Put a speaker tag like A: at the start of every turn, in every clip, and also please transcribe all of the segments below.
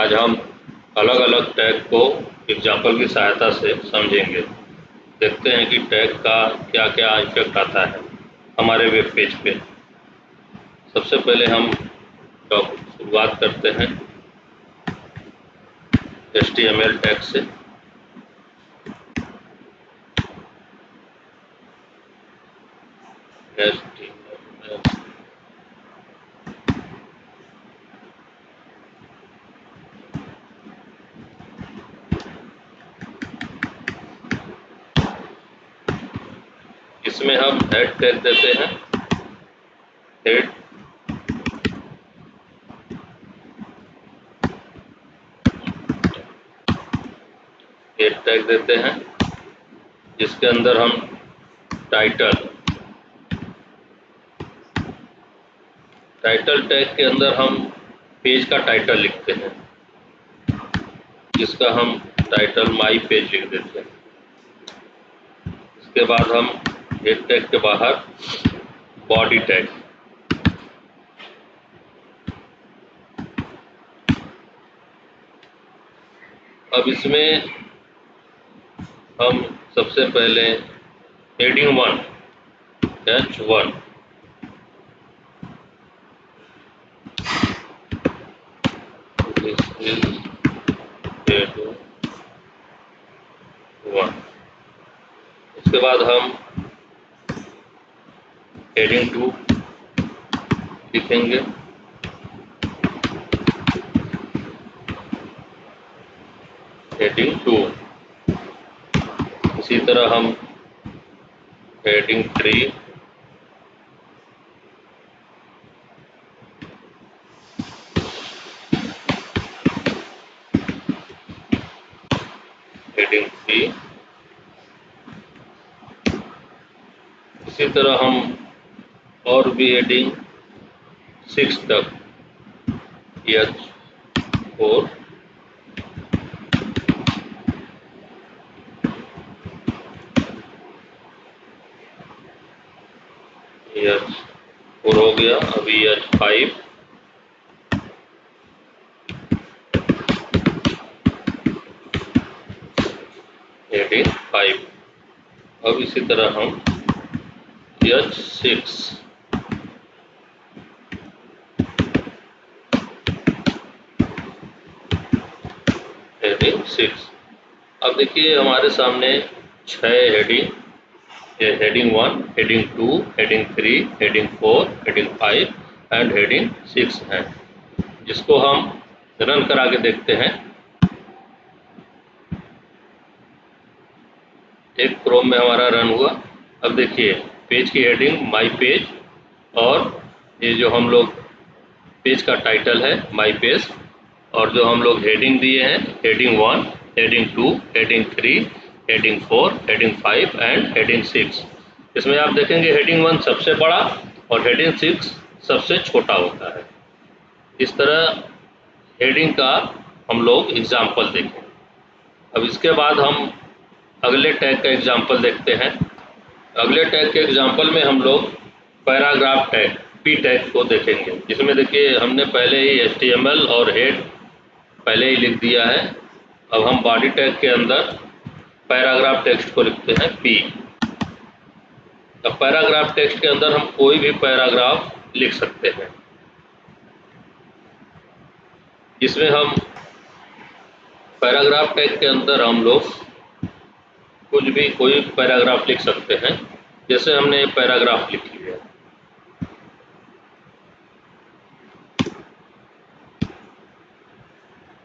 A: आज हम अलग अलग टैग को एग्जाम्पल की सहायता से समझेंगे। देखते हैं कि टैग का क्या क्या इफेक्ट आता है हमारे वेब पेज पे। सबसे पहले हम शुरुआत करते हैं HTML टैग से। इसमें हम हेड टैग देते हैं, हेड टैग देते हैं, जिसके अंदर हम टाइटल टैग के अंदर हम पेज का टाइटल लिखते हैं, जिसका हम टाइटल माई पेज लिख देते हैं। इसके बाद हम हेड टैग के बाहर बॉडी टैग, अब इसमें हम सबसे पहले heading 1 H1 this is heading 1। उसके बाद हम हेडिंग 2 लिखेंगे, हेडिंग 2। इसी तरह हम हेडिंग 3, हेडिंग 3। इसी तरह हम और भी हेडिंग 6 तक H4, H4 हो गया। अभी H5, हेडिंग 5। अब इसी तरह हम H6, हेडिंग 6। अब देखिए हमारे सामने 6 heading, heading 1, heading 2, heading 3, heading 4, heading 5 and heading 6 हैं, जिसको हम रन करा के देखते हैं। एक क्रोम में हमारा रन हुआ। अब देखिए पेज की हेडिंग माई पेज, और ये जो हम लोग पेज का टाइटल है माई पेज, और जो हम लोग हेडिंग दिए हैं heading 1, heading 2, heading 3, heading 4, heading 5 and heading 6। इसमें आप देखेंगे हेडिंग 1 सबसे बड़ा और हेडिंग 6 सबसे छोटा होता है। इस तरह हेडिंग का हम लोग एग्जाम्पल देखें। अब इसके बाद हम अगले टैग का एग्जाम्पल देखते हैं। अगले टैग के एग्जाम्पल में हम लोग पैराग्राफ टैग P टैग को देखेंगे, जिसमें देखिए हमने पहले ही HTML और हेड पहले ही लिख दिया है। अब हम बॉडी टैग के अंदर पैराग्राफ टेक्स्ट को लिखते हैं P। अब पैराग्राफ टेक्स्ट के अंदर हम कोई भी पैराग्राफ लिख सकते हैं, जिसमें हम पैराग्राफ टैग के अंदर हम लोग कुछ भी कोई पैराग्राफ लिख सकते हैं। जैसे हमने पैराग्राफ लिख लिया,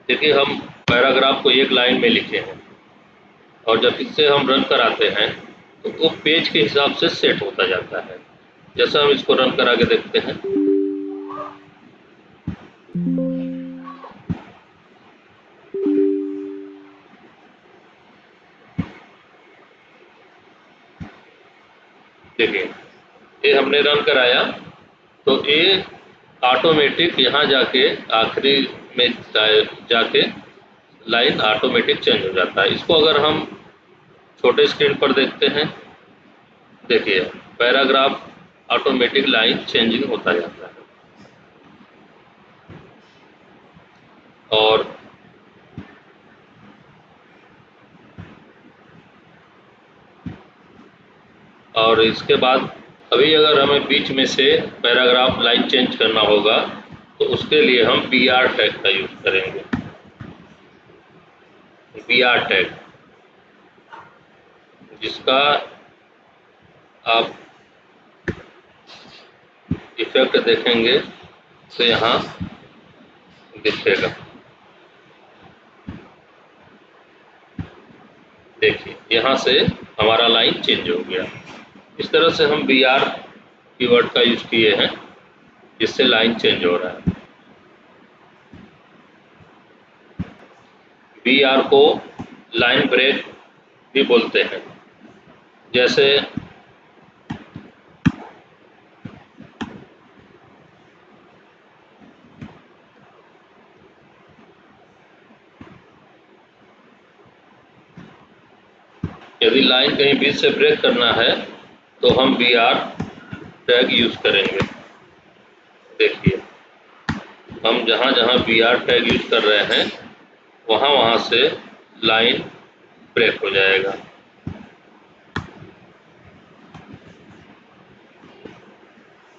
A: देखिए हम पैराग्राफ को एक लाइन में लिखे हैं, और जब इससे हम रन कराते हैं तो वो पेज के हिसाब से सेट होता जाता है। जैसे हम इसको रन करा के देखते हैं, देखिए ये हमने रन कराया तो ये ऑटोमेटिक यहाँ जाके आखिरी में जाके लाइन ऑटोमेटिक चेंज हो जाता है। इसको अगर हम छोटे स्क्रीन पर देखते हैं, देखिए पैराग्राफ ऑटोमेटिक लाइन चेंजिंग होता जाता है। और और इसके बाद अभी अगर हमें बीच में से पैराग्राफ लाइन चेंज करना होगा तो उसके लिए हम BR टैग का यूज़ करेंगे। BR टैग, जिसका आप इफेक्ट देखेंगे तो यहाँ दिखेगा। देखिए यहाँ से हमारा लाइन चेंज हो गया। इस तरह से हम BR कीवर्ड का यूज़ किए हैं, जिससे लाइन चेंज हो रहा है। BR को लाइन ब्रेक भी बोलते हैं। जैसे यदि लाइन कहीं बीच से ब्रेक करना है तो हम BR टैग यूज़ करेंगे। देखिए हम जहाँ जहाँ BR टैग यूज़ कर रहे हैं वहाँ से लाइन ब्रेक हो जाएगा।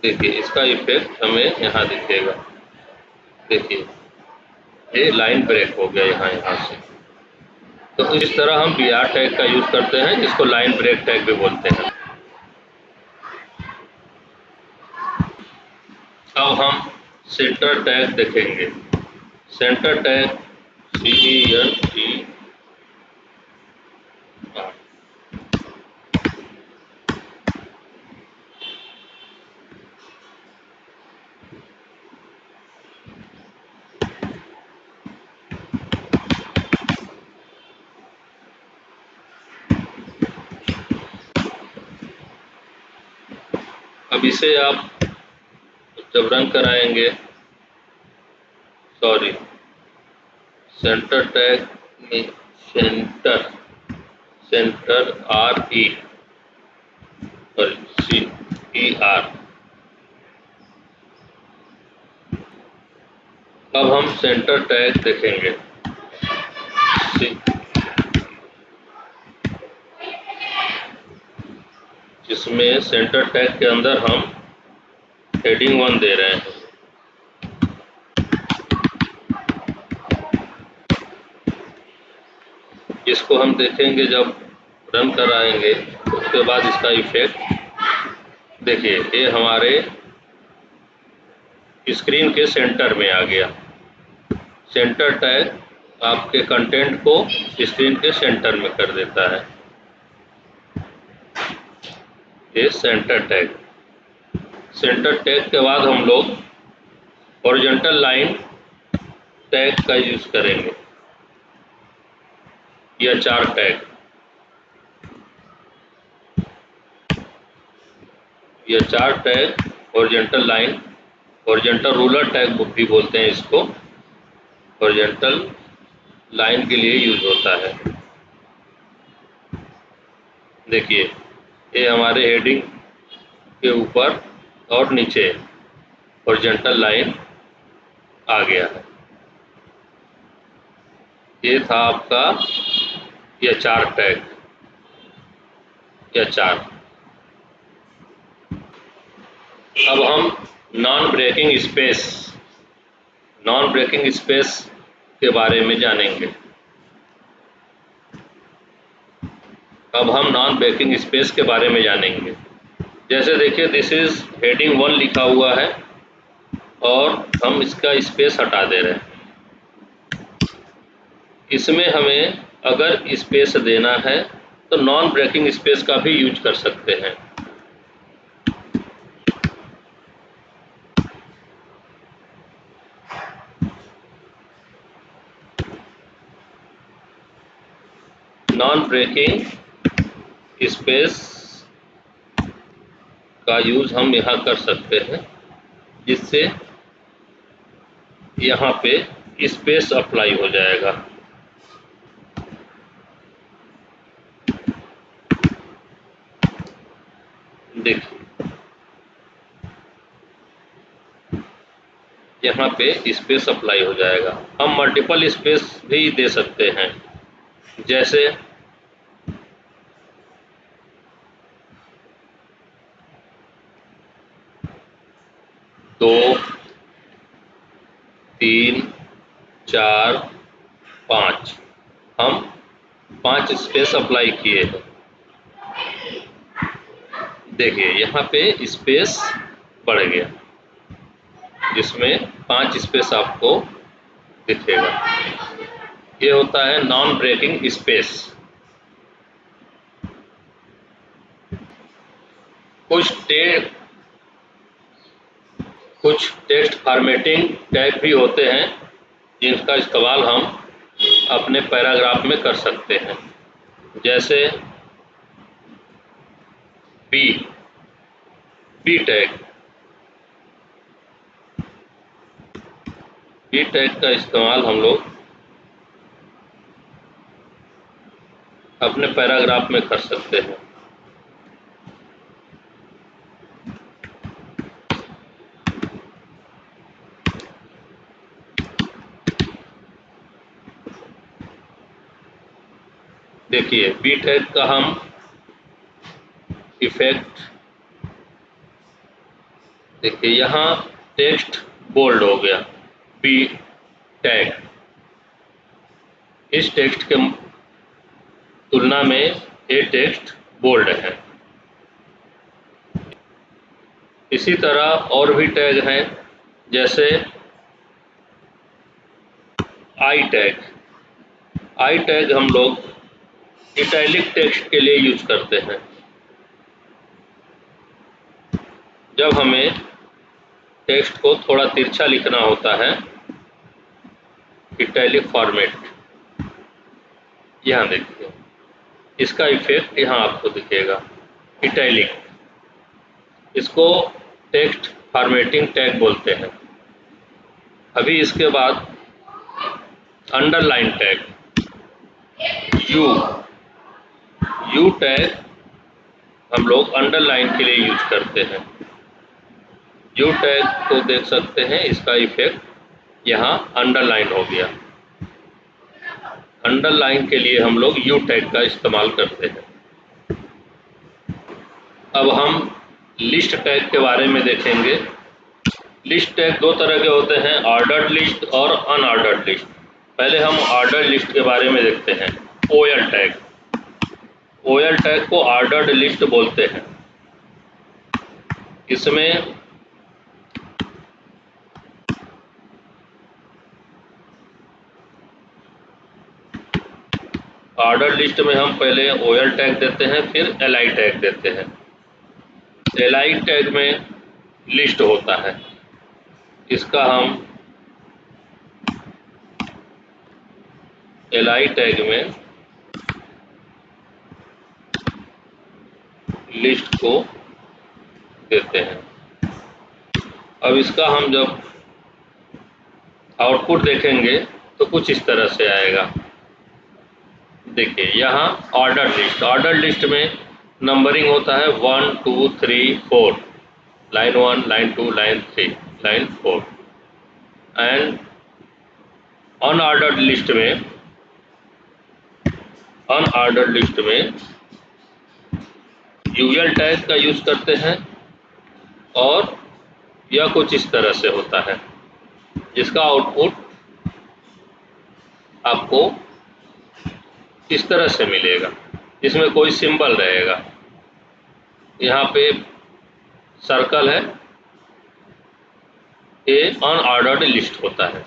A: देखिए इसका इफेक्ट हमें यहाँ दिखेगा। देखिए ये लाइन ब्रेक हो गया यहाँ से। तो इस तरह हम BR टैग का यूज़ करते हैं, जिसको लाइन ब्रेक टैग भी बोलते हैं। अब हम सेंटर टैग देखेंगे। Centre tag CENT। अब इसे आप जब रन कराएंगे, सॉरी, सेंटर टैग में सेंटर RE सॉरी CER। अब हम सेंटर टैग देखेंगे। जिसमें सेंटर टैग के अंदर हम हेडिंग 1 दे रहे हैं। इसको हम देखेंगे जब रन कराएंगे, उसके बाद इसका इफेक्ट देखिए ये हमारे स्क्रीन के सेंटर में आ गया। सेंटर टैग आपके कंटेंट को स्क्रीन के सेंटर में कर देता है। ये सेंटर टैग। सेंटर टैग के बाद हम लोग हॉरिजॉन्टल लाइन टैग का यूज़ करेंगे, या 4 टैग, ये 4 tag horizontal line, horizontal ruler tag भी बोलते हैं इसको, हॉरिजॉन्टल लाइन के लिए यूज होता है। देखिए ये हमारे हेडिंग के ऊपर और नीचे हॉरिजॉन्टल लाइन आ गया है। ये था आपका ये 4 टैग, या 4। अब हम नॉन ब्रेकिंग स्पेस के बारे में जानेंगे। अब हम नॉन ब्रेकिंग स्पेस के बारे में जानेंगे। जैसे देखिए दिस इज हेडिंग 1 लिखा हुआ है और हम इसका स्पेस हटा दे रहे हैं। इसमें हमें अगर स्पेस देना है तो नॉन ब्रेकिंग स्पेस का भी यूज कर सकते हैं। नॉन ब्रेकिंग स्पेस का यूज हम यहाँ कर सकते हैं, जिससे यहाँ पे स्पेस अप्लाई हो जाएगा। देखिए यहाँ पे स्पेस अप्लाई हो जाएगा। हम मल्टीपल स्पेस भी दे सकते हैं। जैसे 2 3 4 5, हम 5 स्पेस अप्लाई किए हैं। देखिए यहाँ पे स्पेस बढ़ गया, जिसमें 5 स्पेस आपको दिखेगा। ये होता है नॉन ब्रेकिंग स्पेस। कुछ टेक्स्ट फॉर्मेटिंग टैग भी होते हैं जिनका इस्तेमाल हम अपने पैराग्राफ में कर सकते हैं, जैसे बी टैग। बी टैग का इस्तेमाल हम लोग अपने पैराग्राफ में कर सकते हैं। देखिए बी टैग का हम इफेक्ट, देखिए यहाँ टेक्स्ट बोल्ड हो गया। बी टैग, इस टेक्स्ट के तुलना में ये टेक्स्ट बोल्ड है। इसी तरह और भी टैग हैं, जैसे आई टैग। आई टैग हम लोग इटैलिक टेक्स्ट के लिए यूज करते हैं। जब हमें टेक्स्ट को थोड़ा तिरछा लिखना होता है, इटैलिक फॉर्मेट, यहाँ देखिए इसका इफेक्ट यहाँ आपको दिखेगा, इटैलिक। इसको टेक्स्ट फॉर्मेटिंग टैग बोलते हैं। अभी इसके बाद अंडरलाइन टैग, यू टैग हम लोग अंडरलाइन के लिए यूज करते हैं। यू टैग को देख सकते हैं, इसका इफेक्ट यहाँ अंडरलाइन हो गया। अंडरलाइन के लिए हम लोग यू टैग का इस्तेमाल करते हैं। अब हम लिस्ट टैग के बारे में देखेंगे। लिस्ट टैग दो तरह के होते हैं, ऑर्डर्ड लिस्ट और अनऑर्डर्ड लिस्ट। पहले हम ऑर्डर्ड लिस्ट के बारे में देखते हैं। ओएल टैग, ओएल टैग को ऑर्डर्ड लिस्ट बोलते हैं। इसमें ऑर्डर लिस्ट में हम पहले ओएल टैग देते हैं, फिर एलआई टैग देते हैं। एलआई टैग में लिस्ट होता है, इसका हम एलआई टैग में लिस्ट को देते हैं। अब इसका हम जब आउटपुट देखेंगे तो कुछ इस तरह से आएगा। देखिए यहाँ ऑर्डर लिस्ट में नंबरिंग होता है 1 2 3 4, line 1, line 2, line 3, line 4। And unordered list में यूएल टैग का यूज करते हैं, और यह कुछ इस तरह से होता है, जिसका आउटपुट आपको इस तरह से मिलेगा, इसमें कोई सिंबल रहेगा। यहाँ पे सर्कल है, ये अनऑर्डर्ड लिस्ट होता है।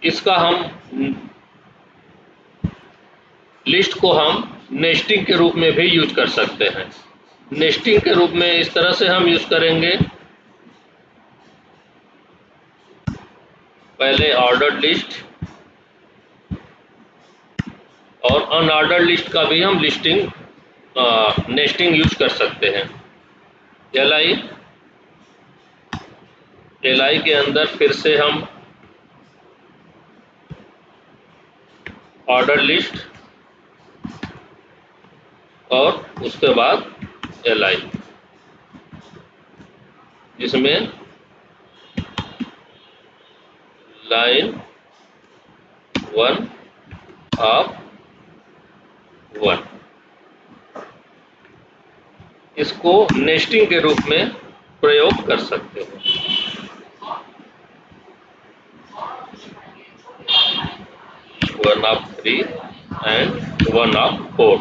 A: इसका हम लिस्ट को हम नेस्टिंग के रूप में भी यूज कर सकते हैं। नेस्टिंग के रूप में इस तरह से हम यूज करेंगे, पहले ऑर्डर्ड लिस्ट और अनऑर्डर्ड लिस्ट का भी हम नेस्टिंग यूज कर सकते हैं। एलआई के अंदर फिर से हम ऑर्डर लिस्ट और उसके बाद एलआई, जिसमें लाइन 1 ऑफ 1, इसको नेस्टिंग के रूप में प्रयोग कर सकते हैं। 1 ऑफ 3 एंड 1 ऑफ 4।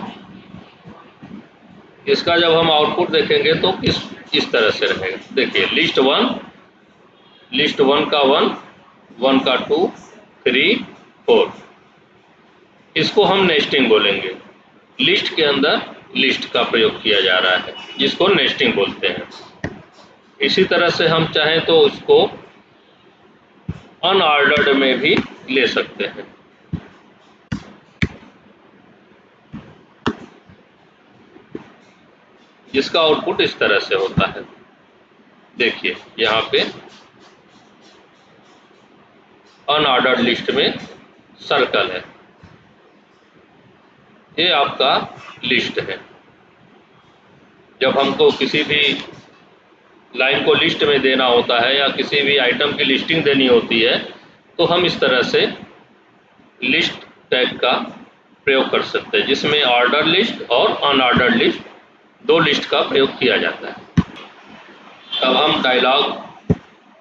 A: इसका जब हम आउटपुट देखेंगे तो इस तरह से रहेगा। देखिए लिस्ट 1 का 1, 1 का 2, 3, 4। इसको हम नेस्टिंग बोलेंगे। लिस्ट के अंदर लिस्ट का प्रयोग किया जा रहा है, जिसको नेस्टिंग बोलते हैं। इसी तरह से हम चाहें तो इसको अनऑर्डर्ड में भी ले सकते हैं। जिसका आउटपुट इस तरह से होता है। देखिए यहाँ पे अनऑर्डर्ड लिस्ट में सर्कल है, ये आपका लिस्ट है। जब हमको किसी भी लाइन को लिस्ट में देना होता है या किसी भी आइटम की लिस्टिंग देनी होती है, तो हम इस तरह से लिस्ट टैग का प्रयोग कर सकते हैं, जिसमें ऑर्डर लिस्ट और अनऑर्डर्ड लिस्ट दो लिस्ट का प्रयोग किया जाता है। अब हम डायलॉग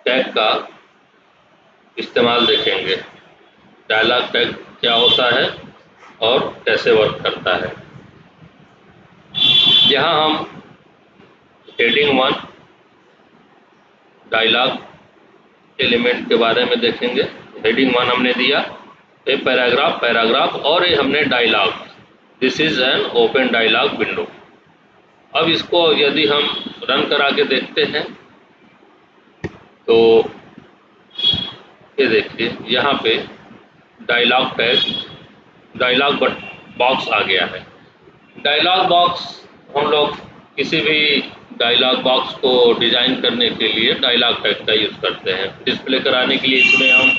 A: टैग का इस्तेमाल देखेंगे। डायलॉग टैग क्या होता है और कैसे वर्क करता है। यहाँ हम हेडिंग 1 डायलॉग एलिमेंट के बारे में देखेंगे। हेडिंग 1 हमने दिया, ए पैराग्राफ और ये हमने dialogue, this is an open dialogue window. अब इसको यदि हम रन करा के देखते हैं तो ये देखिए यहाँ पे डायलॉग टैग डायलॉग बॉक्स आ गया है। डायलॉग बॉक्स हम लोग किसी भी डायलॉग बॉक्स को डिजाइन करने के लिए डायलॉग टैग का यूज करते हैं। डिस्प्ले कराने के लिए इसमें हम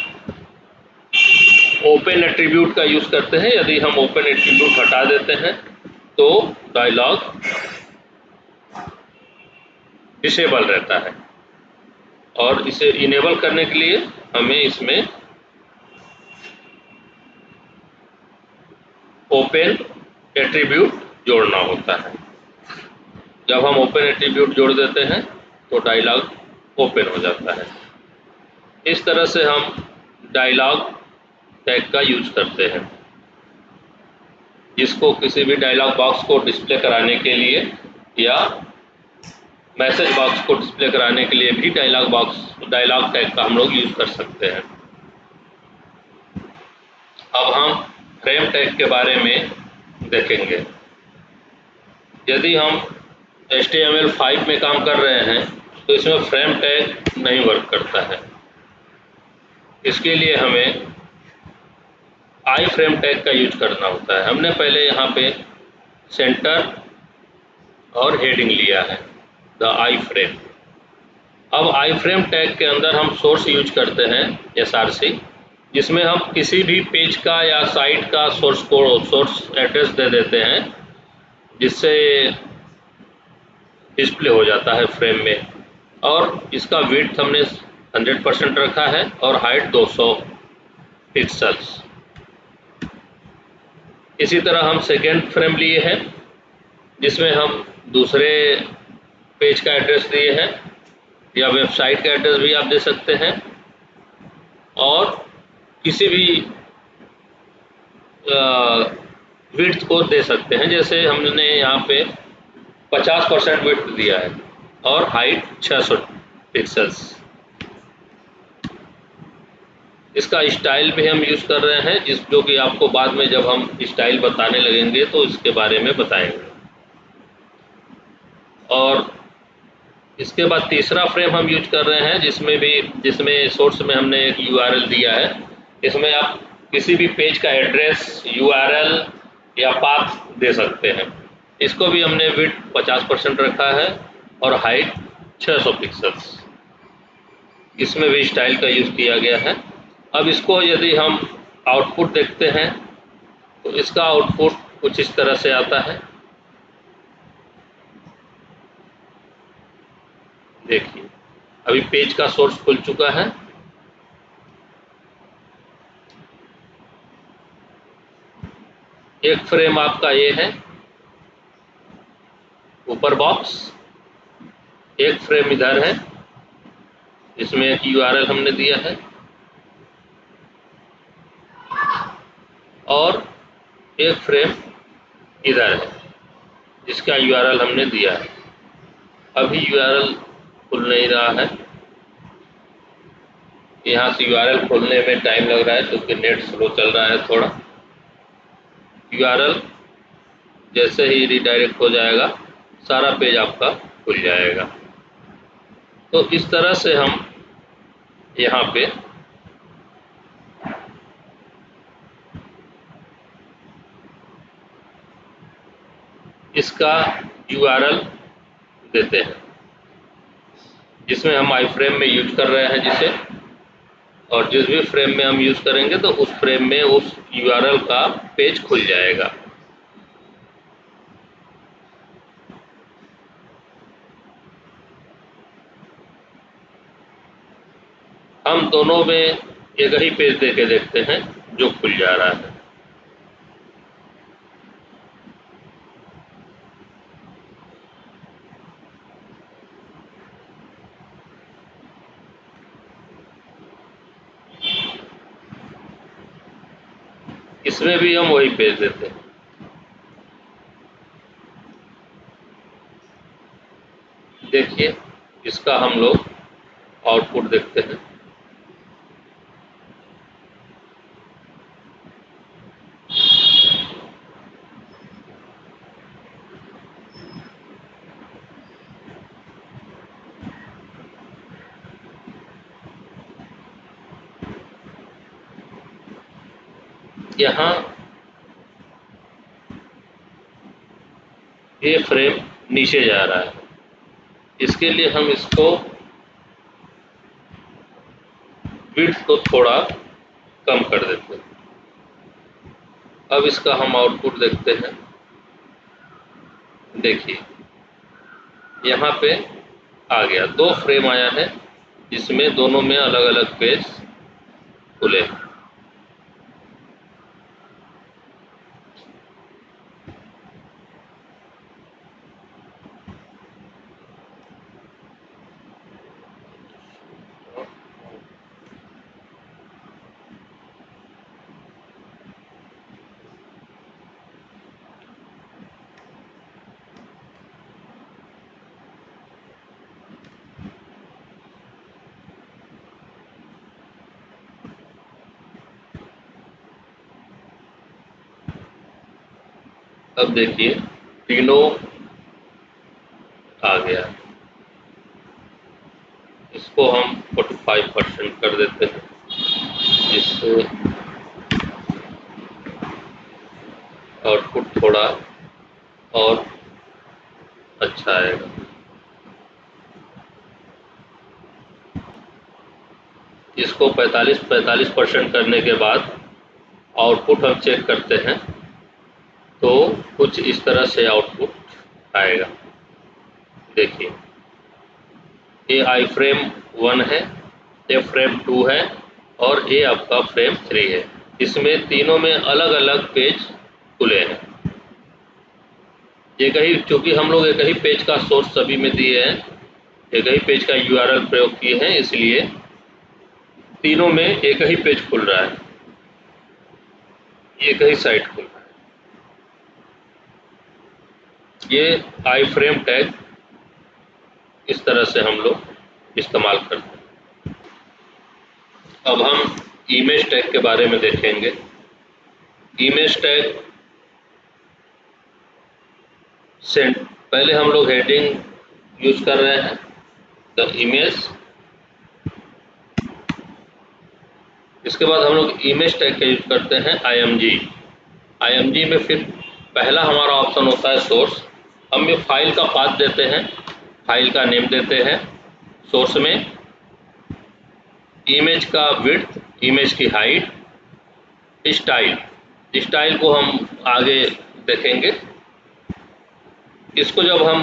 A: ओपन एट्रीब्यूट का यूज करते हैं। यदि हम ओपन एट्रीब्यूट हटा देते हैं तो डायलॉग डिसेबल रहता है, और इसे इनेबल करने के लिए हमें इसमें ओपन एट्रीब्यूट जोड़ना होता है। जब हम ओपन एट्रीब्यूट जोड़ देते हैं तो डायलॉग ओपन हो जाता है। इस तरह से हम डायलॉग टैग का यूज करते हैं, जिसको किसी भी डायलॉग बॉक्स को डिस्प्ले कराने के लिए या मैसेज बॉक्स को डिस्प्ले कराने के लिए भी डायलॉग टैग का हम लोग यूज कर सकते हैं। अब हम फ्रेम टैग के बारे में देखेंगे। यदि हम HTML5 में काम कर रहे हैं तो इसमें फ्रेम टैग नहीं वर्क करता है। इसके लिए हमें आई फ्रेम टैग का यूज करना होता है। हमने पहले यहाँ पे सेंटर और हेडिंग लिया है, द आई फ्रेम। अब आई फ्रेम टैग के अंदर हम सोर्स यूज करते हैं SRC, जिसमें हम किसी भी पेज का या साइट का सोर्स एड्रेस दे देते हैं, जिससे डिस्प्ले हो जाता है फ्रेम में। और इसका विड्थ हमने 100% रखा है और हाइट 200 पिक्सल्स। इसी तरह हम सेकेंड फ्रेम लिए हैं, जिसमें हम दूसरे पेज का एड्रेस दिए हैं, या वेबसाइट का एड्रेस भी आप दे सकते हैं, और किसी भी विड्थ को दे सकते हैं। जैसे हमने यहाँ पे 50% विड्थ दिया है और हाइट 600 पिक्सल्स। इसका स्टाइल भी हम यूज कर रहे हैं, जो कि आपको बाद में जब हम स्टाइल बताने लगेंगे तो इसके बारे में बताएंगे। और इसके बाद तीसरा फ्रेम हम यूज कर रहे हैं, जिसमें सोर्स में हमने एक URL दिया है। इसमें आप किसी भी पेज का एड्रेस, URL या पाथ दे सकते हैं। इसको भी हमने विड्थ 50% रखा है और हाइट 600 पिक्सल्स। इसमें भी स्टाइल का यूज किया गया है। अब इसको यदि हम आउटपुट देखते हैं तो इसका आउटपुट कुछ इस तरह से आता है। देखिए अभी पेज का सोर्स खुल चुका है। एक फ्रेम आपका ये है ऊपर बॉक्स, एक फ्रेम इधर है, इसमें एक URL हमने दिया है। और एक फ्रेम इधर है जिसका URL हमने दिया है। अभी URL खुल नहीं रहा है, यहाँ से URL खोलने में टाइम लग रहा है क्योंकि नेट स्लो चल रहा है थोड़ा। URL जैसे ही रीडायरेक्ट हो जाएगा सारा पेज आपका खुल जाएगा। तो इस तरह से हम यहाँ पे इसका URL देते हैं जिसमें हम आई फ्रेम में यूज कर रहे हैं जिसे, और जिस भी फ्रेम में हम यूज करेंगे तो उस फ्रेम में उस URL का पेज खुल जाएगा। हम दोनों में एक ही पेज देके देखते हैं जो खुल जा रहा है। इसमें भी हम वही पेज देते हैं। देखिए इसका हम लोग आउटपुट देखते हैं। यहाँ ये फ्रेम नीचे जा रहा है, इसके लिए हम इसको विड्थ को थोड़ा कम कर देते हैं। अब इसका हम आउटपुट देखते हैं। देखिए यहाँ पे आ गया, 2 फ्रेम आया है जिसमें दोनों में अलग अलग पेज खुले। अब देखिए तीनों आ गया, इसको हम 45% कर देते हैं जिससे आउटपुट थोड़ा और अच्छा आएगा। इसको 45% करने के बाद आउटपुट हम चेक करते हैं तो कुछ इस तरह से आउटपुट आएगा। देखिए ये आई फ्रेम 1 है, ये फ्रेम 2 है और ये आपका फ्रेम 3 है। इसमें तीनों में अलग अलग पेज खुले हैं। एक ही, चूँकि हम लोग एक ही पेज का सोर्स सभी में दिए हैं, एक ही पेज का URL प्रयोग किए हैं, इसलिए तीनों में एक ही पेज खुल रहा है, एक ही साइट खुल रहा है। ये आई फ्रेम टैग इस तरह से हम लोग इस्तेमाल करते हैं। अब हम इमेज टैग के बारे में देखेंगे। इमेज टैग सेंट, पहले हम लोग हेडिंग यूज कर रहे हैं द इमेज, इसके बाद हम लोग इमेज टैग का यूज करते हैं IMG में फिर पहला हमारा ऑप्शन होता है सोर्स। हम ये फाइल का पाथ देते हैं, फाइल का नेम देते हैं सोर्स में, इमेज का विड्थ, इमेज की हाइट, स्टाइल को हम आगे देखेंगे। इसको जब हम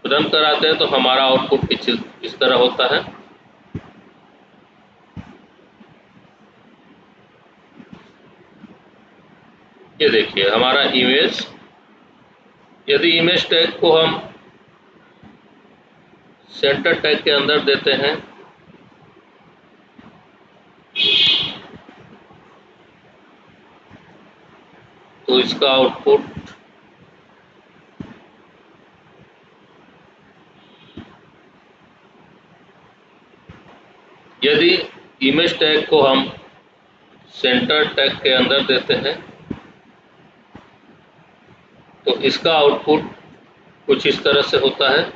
A: रन कराते हैं तो हमारा आउटपुट कुछ इस तरह होता है। ये देखिए हमारा इमेज, यदि इमेज टैग को हम सेंटर टैग के अंदर देते हैं तो इसका आउटपुट यदि इमेज टैग को हम सेंटर टैग के अंदर देते हैं तो इसका आउटपुट कुछ इस तरह से होता है।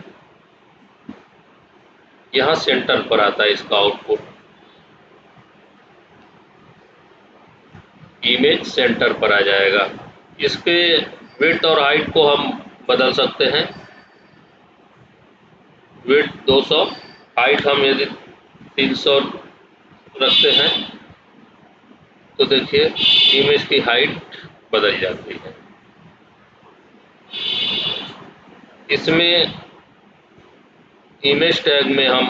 A: यहाँ सेंटर पर आता है इसका आउटपुट, इमेज सेंटर पर आ जाएगा। इसके विड्थ और हाइट को हम बदल सकते हैं। विड्थ 200, हाइट हम यदि 300 रखते हैं तो देखिए इमेज की हाइट बदल जाती है। इसमें इमेज टैग में हम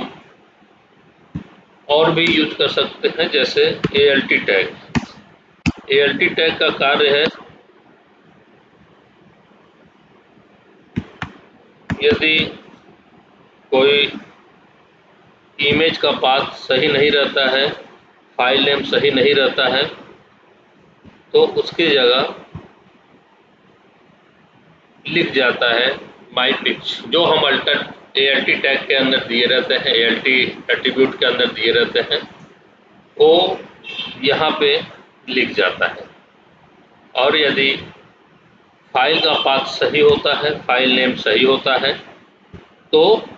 A: और भी यूज कर सकते हैं, जैसे ALT टैग। ALT टैग का कार्य है, यदि कोई इमेज का पाथ सही नहीं रहता है, फाइल नेम सही नहीं रहता है, तो उसकी जगह लिख जाता है माई पिच, जो हम ALT टैग के अंदर दिए रहते हैं, ALT एट्रीब्यूट के अंदर दिए रहते हैं, वो यहाँ पे लिख जाता है। और यदि फाइल का पाथ सही होता है, फाइल नेम सही होता है, तो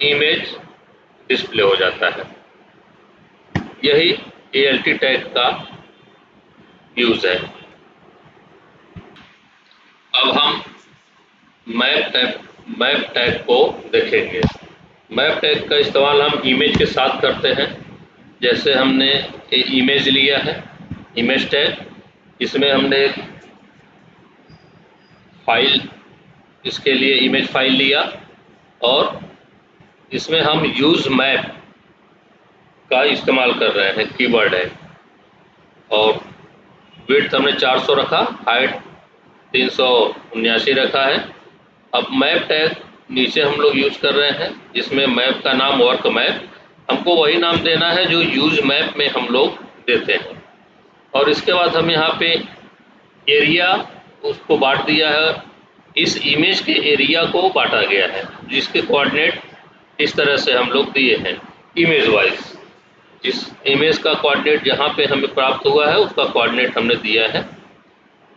A: इमेज डिस्प्ले हो जाता है। यही ALT टैग का यूज है। अब हम मैप टैग को देखेंगे। मैप टैग का इस्तेमाल हम इमेज के साथ करते हैं। जैसे हमने एक इमेज लिया है, इमेज टैग, इसमें हमने एक फाइल, इसके लिए इमेज फाइल लिया और इसमें हम यूज मैप का इस्तेमाल कर रहे हैं, कीवर्ड है। और विड्थ हमने 400 रखा, हाइट 379 रखा है। अब मैप टैग नीचे हम लोग यूज कर रहे हैं, जिसमें मैप का नाम वर्क मैप, हमको वही नाम देना है जो यूज मैप में हम लोग देते हैं। और इसके बाद हम यहाँ पे एरिया उसको बांट दिया है। इस इमेज के एरिया को बांटा गया है, जिसके कोऑर्डिनेट इस तरह से हम लोग दिए हैं इमेज वाइज। जिस इमेज का कोऑर्डिनेट जहाँ पे हमें प्राप्त हुआ है उसका कोऑर्डिनेट हमने दिया है,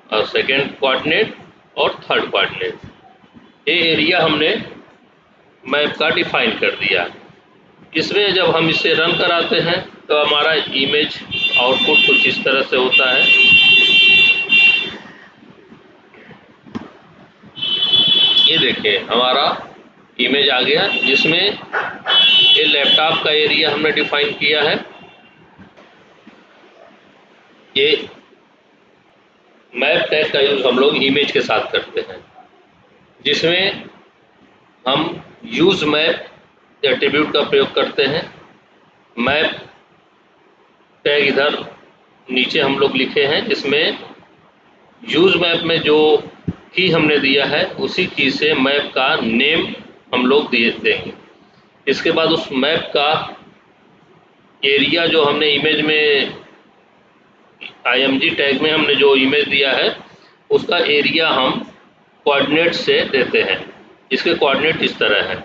A: और सेकेंड कोऑर्डिनेट और थर्ड कोऑर्डिनेट। ये एरिया हमने मैप का डिफाइन कर दिया। इसमें जब हम इसे रन कराते हैं तो हमारा इमेज आउटपुट कुछ इस तरह से होता है। ये देखिए हमारा इमेज आ गया, जिसमें ये लैपटॉप का एरिया हमने डिफाइन किया है। ये मैप टैग का यूज हम लोग इमेज के साथ करते हैं, जिसमें हम यूज मैप एट्रीब्यूट का प्रयोग करते हैं। मैप टैग इधर नीचे हम लोग लिखे हैं, जिसमें यूज मैप में जो की हमने दिया है उसी की से मैप का नेम हम लोग देंगे। इसके बाद उस मैप का एरिया जो हमने इमेज में IMG टैग में हमने जो इमेज दिया है उसका एरिया हम कोऑर्डिनेट से देते हैं। इसके कोऑर्डिनेट इस तरह है।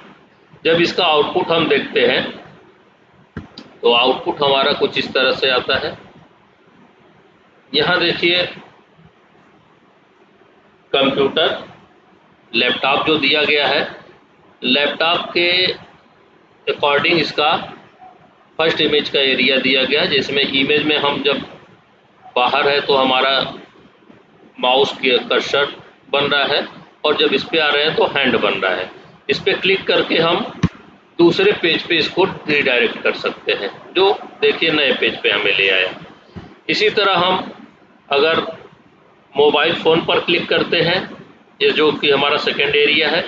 A: जब इसका आउटपुट हम देखते हैं तो आउटपुट हमारा कुछ इस तरह से आता है। यहाँ देखिए कंप्यूटर, लैपटॉप जो दिया गया है, लैपटॉप के अकॉर्डिंग इसका फर्स्ट इमेज का एरिया दिया गया, जिसमें इमेज में हम जब बाहर है तो हमारा माउस की कर्सर बन रहा है, और जब इस पे आ रहे हैं तो हैंड बन रहा है। इस पे क्लिक करके हम दूसरे पेज पे इसको रिडायरेक्ट कर सकते हैं, जो देखिए नए पेज पे हमें ले आया। इसी तरह हम अगर मोबाइल फ़ोन पर क्लिक करते हैं, ये जो कि हमारा सेकेंड एरिया है,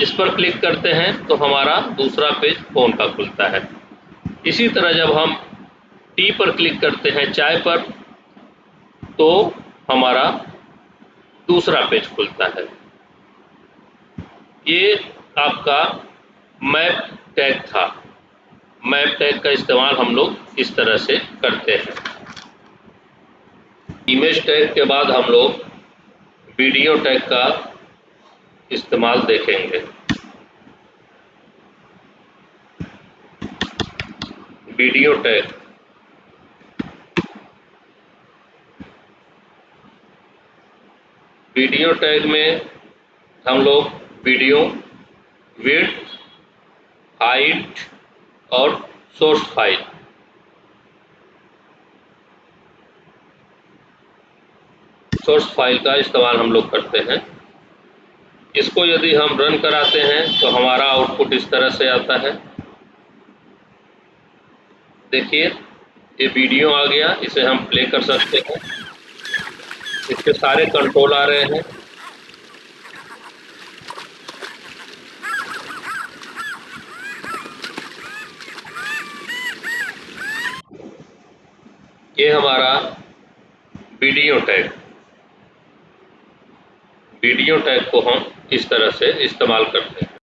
A: इस पर क्लिक करते हैं तो हमारा दूसरा पेज फ़ोन का खुलता है। इसी तरह जब हम टी पर क्लिक करते हैं, चाय पर, तो हमारा दूसरा पेज खुलता है। ये आपका मैप टैग था। मैप टैग का इस्तेमाल हम लोग इस तरह से करते हैं। इमेज टैग के बाद हम लोग वीडियो टैग का इस्तेमाल देखेंगे। वीडियो टैग, वीडियो टैग में हम लोग वीडियो, विड्थ, हाइट और सोर्स फाइल, का इस्तेमाल हम लोग करते हैं। इसको यदि हम रन कराते हैं तो हमारा आउटपुट इस तरह से आता है। देखिए ये वीडियो आ गया, इसे हम प्ले कर सकते हैं। इसके सारे कंट्रोल आ रहे हैं। ये हमारा वीडियो टैग, वीडियो टैग को हम इस तरह से इस्तेमाल करते हैं।